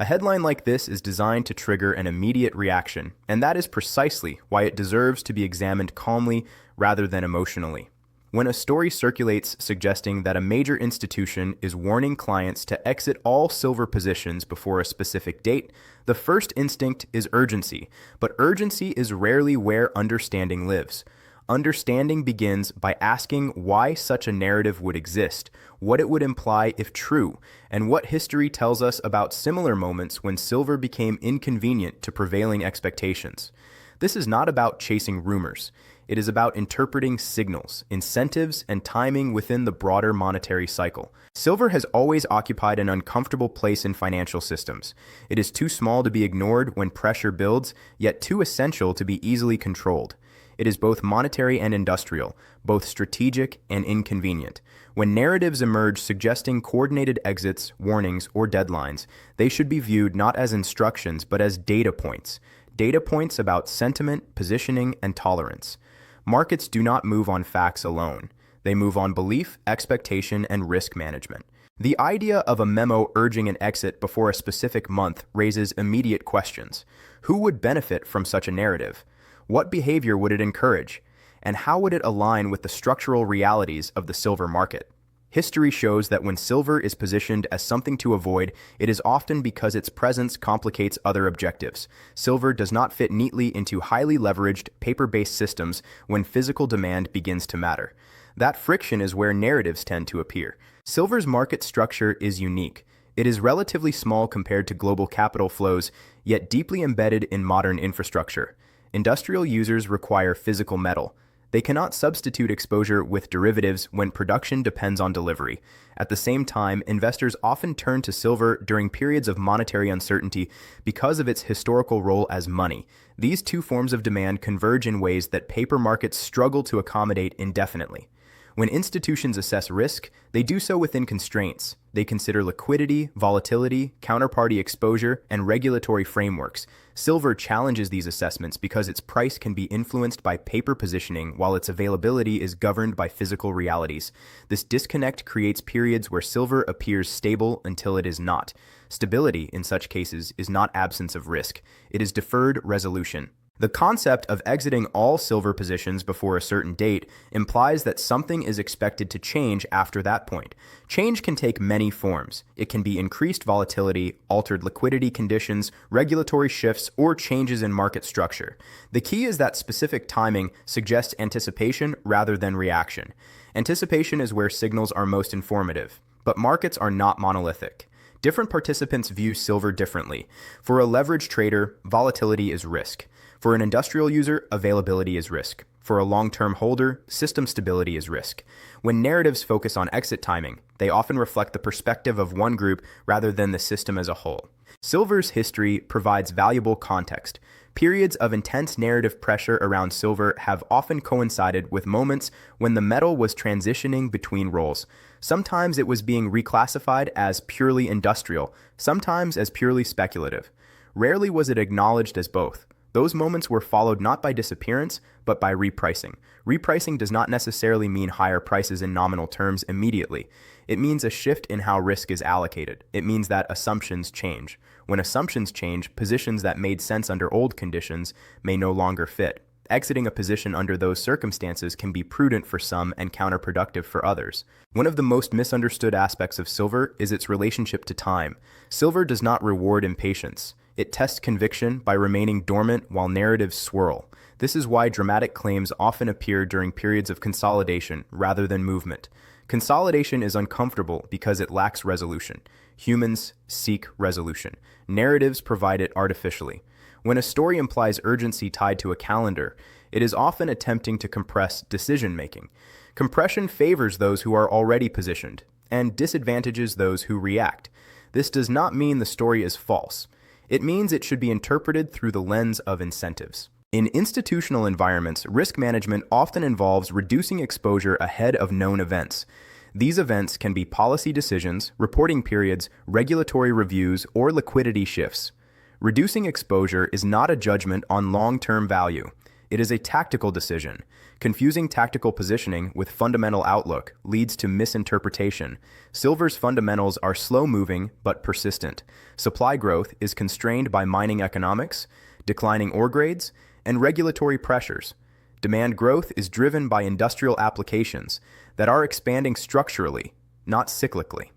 A headline like this is designed to trigger an immediate reaction, and that is precisely why it deserves to be examined calmly rather than emotionally. When a story circulates suggesting that a major institution is warning clients to exit all silver positions before a specific date, the first instinct is urgency, but urgency is rarely where understanding lives. Understanding begins by asking why such a narrative would exist, what it would imply if true, and what history tells us about similar moments when silver became inconvenient to prevailing expectations. This is not about chasing rumors. It is about interpreting signals, incentives, and timing within the broader monetary cycle. Silver has always occupied an uncomfortable place in financial systems. It is too small to be ignored when pressure builds, yet too essential to be easily controlled. It is both monetary and industrial, both strategic and inconvenient. When narratives emerge suggesting coordinated exits, warnings, or deadlines, they should be viewed not as instructions but as data points. Data points about sentiment, positioning, and tolerance. Markets do not move on facts alone. They move on belief, expectation, and risk management. The idea of a memo urging an exit before a specific month raises immediate questions. Who would benefit from such a narrative? What behavior would it encourage? And how would it align with the structural realities of the silver market? History shows that when silver is positioned as something to avoid, it is often because its presence complicates other objectives. Silver does not fit neatly into highly leveraged, paper-based systems when physical demand begins to matter. That friction is where narratives tend to appear. Silver's market structure is unique. It is relatively small compared to global capital flows, yet deeply embedded in modern infrastructure. Industrial users require physical metal. They cannot substitute exposure with derivatives when production depends on delivery. At the same time, investors often turn to silver during periods of monetary uncertainty because of its historical role as money. These two forms of demand converge in ways that paper markets struggle to accommodate indefinitely. When institutions assess risk, they do so within constraints. They consider liquidity, volatility, counterparty exposure, and regulatory frameworks. Silver challenges these assessments because its price can be influenced by paper positioning while its availability is governed by physical realities. This disconnect creates periods where silver appears stable until it is not. Stability, in such cases, is not absence of risk. It is deferred resolution. The concept of exiting all silver positions before a certain date implies that something is expected to change after that point. Change can take many forms. It can be increased volatility, altered liquidity conditions, regulatory shifts, or changes in market structure. The key is that specific timing suggests anticipation rather than reaction. Anticipation is where signals are most informative, but markets are not monolithic. Different participants view silver differently. For a leveraged trader, volatility is risk. For an industrial user, availability is risk. For a long-term holder, system stability is risk. When narratives focus on exit timing, they often reflect the perspective of one group rather than the system as a whole. Silver's history provides valuable context. Periods of intense narrative pressure around silver have often coincided with moments when the metal was transitioning between roles. Sometimes it was being reclassified as purely industrial, sometimes as purely speculative. Rarely was it acknowledged as both. Those moments were followed not by disappearance, but by repricing. Repricing does not necessarily mean higher prices in nominal terms immediately. It means a shift in how risk is allocated. It means that assumptions change. When assumptions change, positions that made sense under old conditions may no longer fit. Exiting a position under those circumstances can be prudent for some and counterproductive for others. One of the most misunderstood aspects of silver is its relationship to time. Silver does not reward impatience. It tests conviction by remaining dormant while narratives swirl. This is why dramatic claims often appear during periods of consolidation rather than movement. Consolidation is uncomfortable because it lacks resolution. Humans seek resolution. Narratives provide it artificially. When a story implies urgency tied to a calendar, it is often attempting to compress decision-making. Compression favors those who are already positioned and disadvantages those who react. This does not mean the story is false. It means it should be interpreted through the lens of incentives. In institutional environments, risk management often involves reducing exposure ahead of known events. These events can be policy decisions, reporting periods, regulatory reviews, or liquidity shifts. Reducing exposure is not a judgment on long-term value. It is a tactical decision. Confusing tactical positioning with fundamental outlook leads to misinterpretation. Silver's fundamentals are slow-moving but persistent. Supply growth is constrained by mining economics, declining ore grades, and regulatory pressures. Demand growth is driven by industrial applications that are expanding structurally, not cyclically.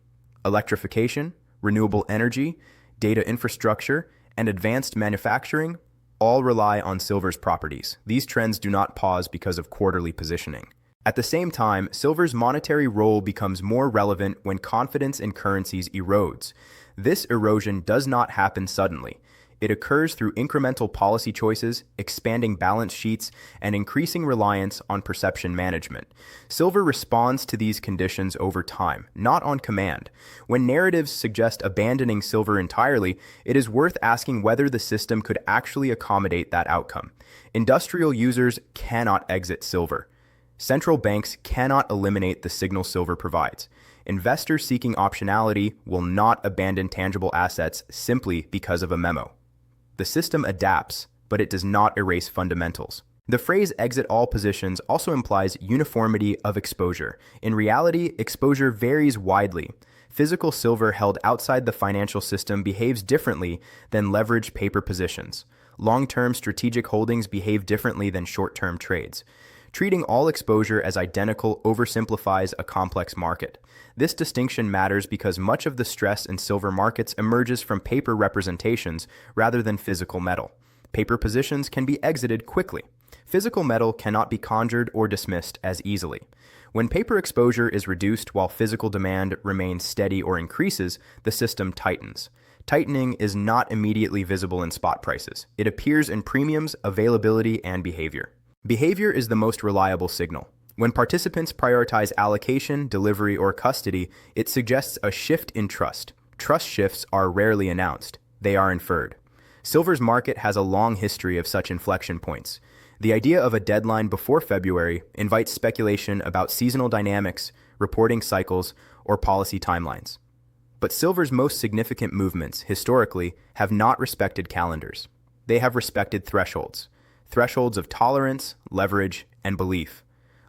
Electrification, renewable energy, data infrastructure, and advanced manufacturing all rely on silver's properties. These trends do not pause because of quarterly positioning. At the same time, silver's monetary role becomes more relevant when confidence in currencies erodes. This erosion does not happen suddenly. It occurs through incremental policy choices, expanding balance sheets, and increasing reliance on perception management. Silver responds to these conditions over time, not on command. When narratives suggest abandoning silver entirely, it is worth asking whether the system could actually accommodate that outcome. Industrial users cannot exit silver. Central banks cannot eliminate the signal silver provides. Investors seeking optionality will not abandon tangible assets simply because of a memo. The system adapts, but it does not erase fundamentals. The phrase exit all positions also implies uniformity of exposure. In reality, exposure varies widely. Physical silver held outside the financial system behaves differently than leveraged paper positions. Long-term strategic holdings behave differently than short-term trades. Treating all exposure as identical oversimplifies a complex market. This distinction matters because much of the stress in silver markets emerges from paper representations rather than physical metal. Paper positions can be exited quickly. Physical metal cannot be conjured or dismissed as easily. When paper exposure is reduced while physical demand remains steady or increases, the system tightens. Tightening is not immediately visible in spot prices. It appears in premiums, availability, and behavior. Behavior is the most reliable signal. When participants prioritize allocation, delivery, or custody, it suggests a shift in trust. Trust shifts are rarely announced. They are inferred. Silver's market has a long history of such inflection points. The idea of a deadline before February invites speculation about seasonal dynamics, reporting cycles, or policy timelines. But silver's most significant movements, historically, have not respected calendars. They have respected thresholds. Thresholds of tolerance, leverage, and belief.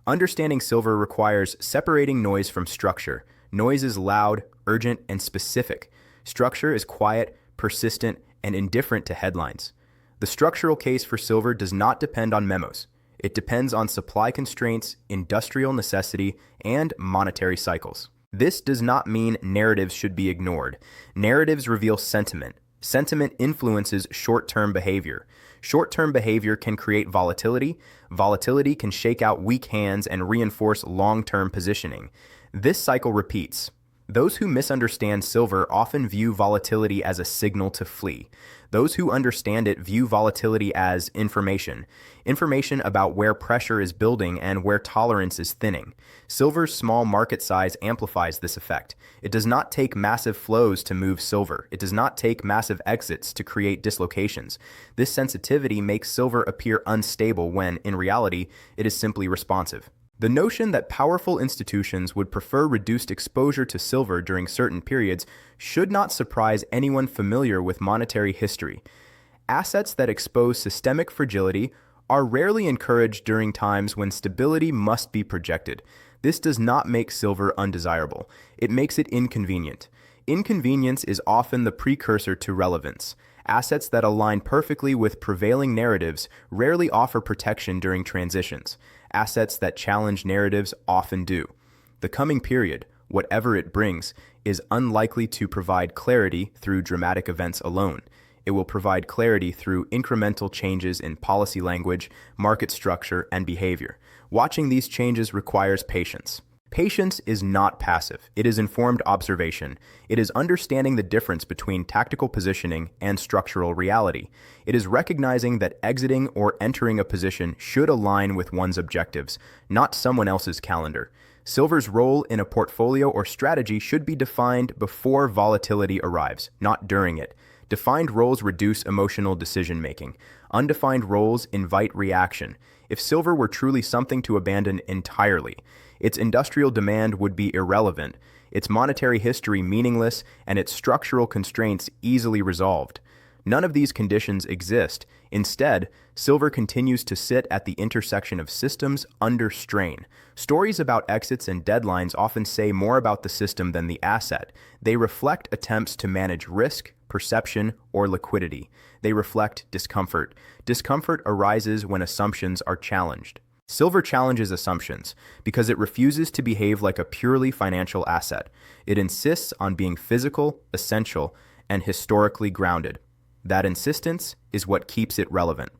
Understanding silver requires separating noise from structure. Noise is loud, urgent, and specific. Structure is quiet, persistent, and indifferent to headlines. The structural case for silver does not depend on memos. It depends on supply constraints, industrial necessity, and monetary cycles. This does not mean narratives should be ignored. Narratives reveal sentiment. Sentiment influences short-term behavior. Short-term behavior can create volatility. Volatility can shake out weak hands and reinforce long-term positioning. This cycle repeats. Those who misunderstand silver often view volatility as a signal to flee. Those who understand it view volatility as information. Information about where pressure is building and where tolerance is thinning. Silver's small market size amplifies this effect. It does not take massive flows to move silver. It does not take massive exits to create dislocations. This sensitivity makes silver appear unstable when, in reality, it is simply responsive. The notion that powerful institutions would prefer reduced exposure to silver during certain periods should not surprise anyone familiar with monetary history. Assets that expose systemic fragility are rarely encouraged during times when stability must be projected. This does not make silver undesirable. It makes it inconvenient. Inconvenience is often the precursor to relevance. Assets that align perfectly with prevailing narratives rarely offer protection during transitions. Assets that challenge narratives often do. The coming period, whatever it brings, is unlikely to provide clarity through dramatic events alone. It will provide clarity through incremental changes in policy language, market structure, and behavior. Watching these changes requires patience. Patience is not passive. It is informed observation. It is understanding the difference between tactical positioning and structural reality. It is recognizing that exiting or entering a position should align with one's objectives, not someone else's calendar. Silver's role in a portfolio or strategy should be defined before volatility arrives, not during it. Defined roles reduce emotional decision-making. Undefined roles invite reaction. If silver were truly something to abandon entirely, its industrial demand would be irrelevant, its monetary history meaningless, and its structural constraints easily resolved. None of these conditions exist. Instead, silver continues to sit at the intersection of systems under strain. Stories about exits and deadlines often say more about the system than the asset. They reflect attempts to manage risk, perception, or liquidity. They reflect discomfort. Discomfort arises when assumptions are challenged. Silver challenges assumptions because it refuses to behave like a purely financial asset. It insists on being physical, essential, and historically grounded. That insistence is what keeps it relevant.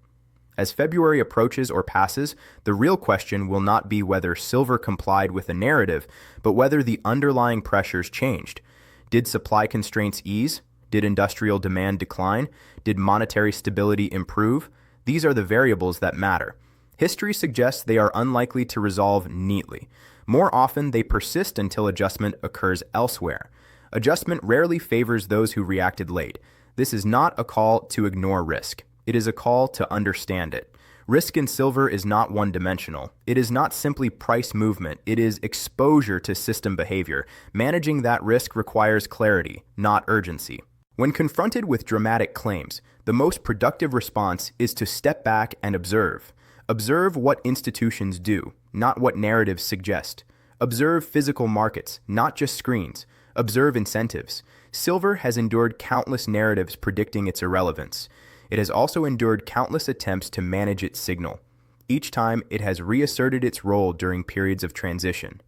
As February approaches or passes, the real question will not be whether silver complied with a narrative, but whether the underlying pressures changed. Did supply constraints ease? Did industrial demand decline? Did monetary stability improve? These are the variables that matter. History suggests they are unlikely to resolve neatly. More often, they persist until adjustment occurs elsewhere. Adjustment rarely favors those who reacted late. This is not a call to ignore risk. It is a call to understand it. Risk in silver is not one-dimensional. It is not simply price movement. It is exposure to system behavior. Managing that risk requires clarity, not urgency. When confronted with dramatic claims, the most productive response is to step back and observe. Observe what institutions do, not what narratives suggest. Observe physical markets, not just screens. Observe incentives. Silver has endured countless narratives predicting its irrelevance. It has also endured countless attempts to manage its signal. Each time, it has reasserted its role during periods of transition.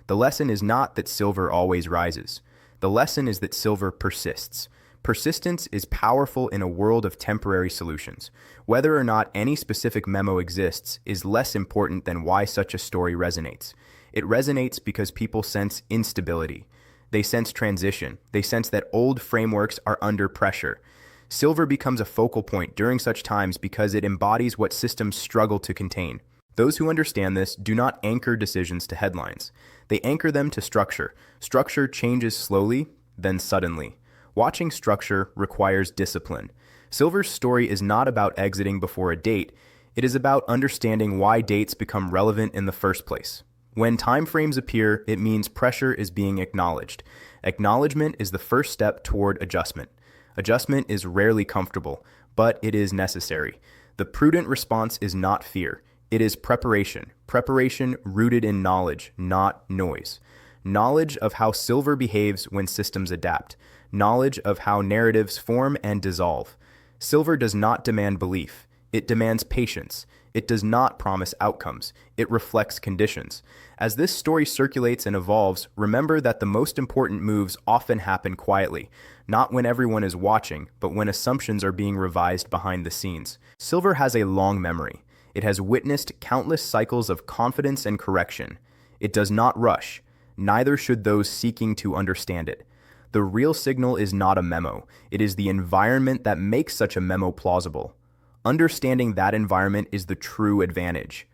The lesson is not that silver always rises. The lesson is that silver persists. Persistence is powerful in a world of temporary solutions. Whether or not any specific memo exists is less important than why such a story resonates. It resonates because people sense instability. They sense transition. They sense that old frameworks are under pressure. Silver becomes a focal point during such times because it embodies what systems struggle to contain. Those who understand this do not anchor decisions to headlines. They anchor them to structure. Structure changes slowly, then suddenly. Watching structure requires discipline. Silver's story is not about exiting before a date. It is about understanding why dates become relevant in the first place. When timeframes appear, it means pressure is being acknowledged. Acknowledgement is the first step toward adjustment. Adjustment is rarely comfortable, but it is necessary. The prudent response is not fear. It is preparation. Preparation rooted in knowledge, not noise. Knowledge of how silver behaves when systems adapt. Knowledge of how narratives form and dissolve. Silver does not demand belief. It demands patience. It does not promise outcomes. It reflects conditions. As this story circulates and evolves, remember that the most important moves often happen quietly, not when everyone is watching, but when assumptions are being revised behind the scenes. Silver has a long memory. It has witnessed countless cycles of confidence and correction. It does not rush. Neither should those seeking to understand it. The real signal is not a memo. It is the environment that makes such a memo plausible. Understanding that environment is the true advantage.